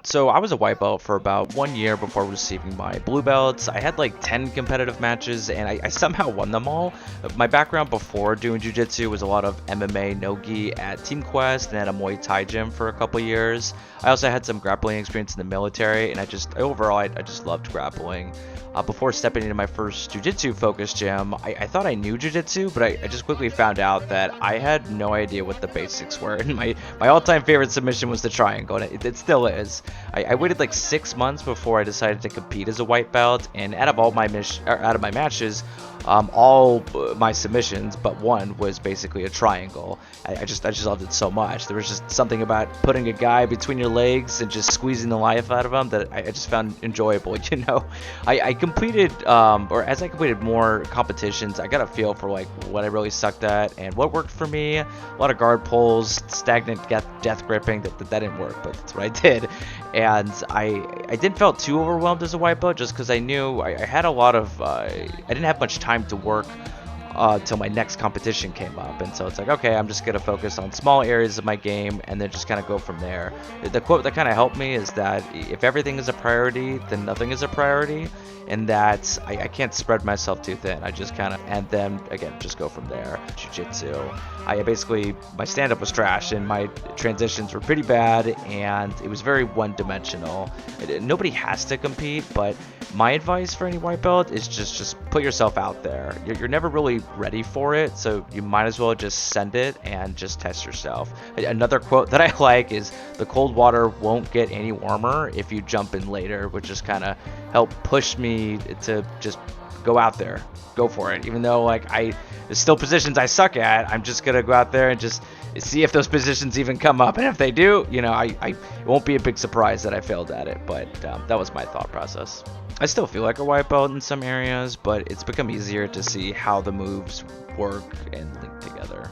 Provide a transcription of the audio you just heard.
So I was a white belt for about 1 year before receiving my blue belts. I had like 10 competitive matches and I somehow won them all. My background before doing jiu-jitsu was a lot of MMA no-gi at Team Quest and at a Muay Thai gym for a couple years. I also had some grappling experience in the military and I just loved grappling. Before stepping into my first jiu-jitsu focused gym, I thought I knew jiu-jitsu, but I just quickly found out that I had no idea what the basics were. And my all-time favorite submission was the triangle, and it still is. I waited like 6 months before I decided to compete as a white belt, and out of all my matches, all my submissions but one was basically a triangle. I just loved it so much. There was just something about putting a guy between your legs and just squeezing the life out of him that I just found enjoyable. I completed or as I completed more competitions, I got a feel for like what I really sucked at and what worked for me. A lot of guard pulls, stagnant death gripping, that didn't work, but that's what I did. And I didn't felt too overwhelmed as a white belt just because I knew I had a lot of I didn't have much time to work till my next competition came up, and so it's like, okay, I'm just gonna focus on small areas of my game and then just kind of go from there. The quote that kind of helped me is that if everything is a priority, then nothing is a priority, and that I can't spread myself too thin. I just kind of, and then again, just go from there. Jiu-jitsu, my stand-up was trash and my transitions were pretty bad, and it was very one-dimensional. Nobody has to compete, but my advice for any white belt is just put yourself out there. You're never really ready for it, so you might as well just send it and just test yourself. Another quote that I like is, the cold water won't get any warmer if you jump in later, which just kind of helped push me to just go out there, go for it. Even though like there's still positions I suck at, I'm just gonna go out there and just see if those positions even come up, and if they do, it won't be a big surprise that I failed at it. But that was my thought process. I still feel like a white belt in some areas, but it's become easier to see how the moves work and link together.